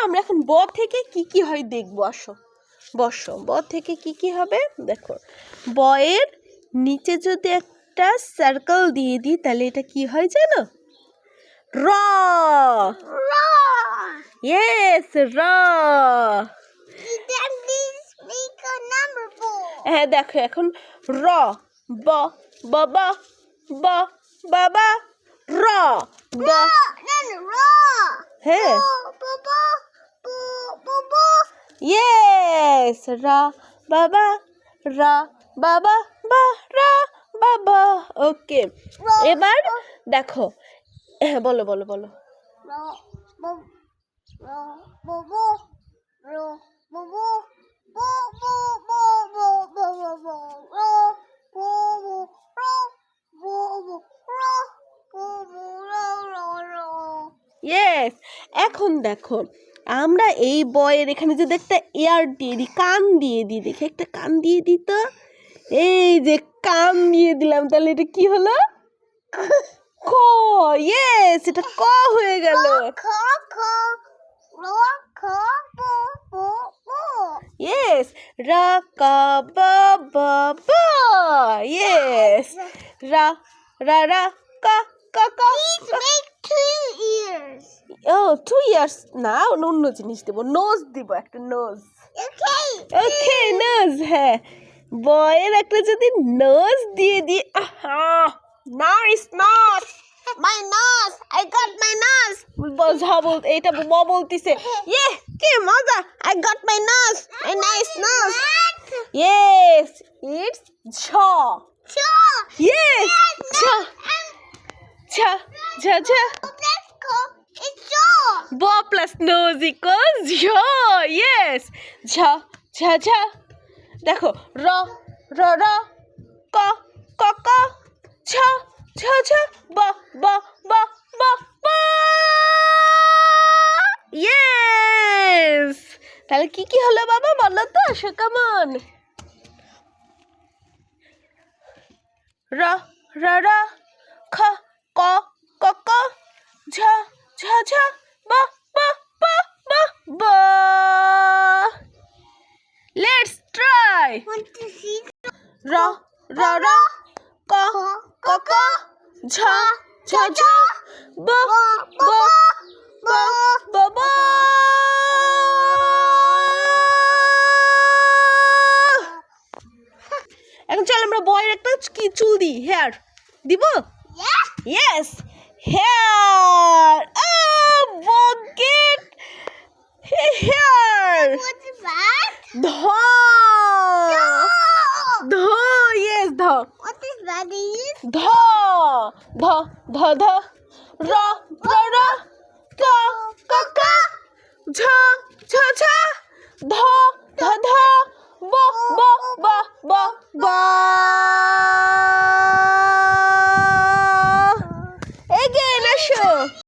আমরা এখন ব থেকে কি কি হয় দেখবো। আসো বসো, ব থেকে কি কি হবে দেখো। বয়ের নিচে যদি একটা সার্কেল দিয়ে দিই তাহলে এটা কি হয় জানো? র। ইয়েস, র। হ্যাঁ দেখো এখন র, ব, বাবা, ব, বাবা, র, ব। হ্যাঁ ইয়েস, রা বাবা, রা বাবা, বা রা বাবা। ওকে, এবার দেখো। হ্যাঁ বলো বলো বলো। ইয়েস, এখন দেখো আমরা এই বয়ের এখানে যদি একটা এয়ার দিয়ে দিই, কান দিয়ে দিই, দেখি একটা কান দিয়ে দিই তো। এই যে কান দিয়ে দিলাম, তাহলে এটা কি হলো? ক। ইয়েস, এটা ক হয়ে গেল। ইয়েস, রা কা বা বা বা। ইয়েস, রা রা রা কা কা কা। ও 2 ইয়ার্স না, অন্য জিনিস দেবো, নোজ দিব, একটা নোজ। ওকে, নোজ। হ্যাঁ, বয়ের একটা যদি নোজ দিয়ে দিই। Nice nose, my nose, I got my nose. বোঝা বল, এটা ব বলতিছে। ইয়ে কি মজা, I got my nose, my nice nose. Yes, it's ঝ। ইয়েস, ঝ ঝ ঝ ঝ। ব প্লাস নোজ ইকুয়ালস ঝ। ইয়েস, ঝ ঝ ঝ। দেখো র র র, ক ক ক, ঝ ঝ ঝ, ব ব ব ব ব। ইয়েস, তাহলে কি কি হলো বাবা বলো তো, আসো কেমন। র র র, খ ক ক ক, ঝ ঝ ঝ, ব ব ব ব ব। Let's try. র র র, ক ক ক, ঝ ঝ ঝ, ব ব ব ব ব। এখন চল আমরা বয়ের একটা কি চুল দিই, হেয়ার দিব। Yes, hair. Bucket hair. ধ ধ। ইয়েস, ধ ধ ধ ধ ধ, র র র, ক ক ক, ঝ ঝ ঝ, ধ ধ ধ, ব ব ব ব ব।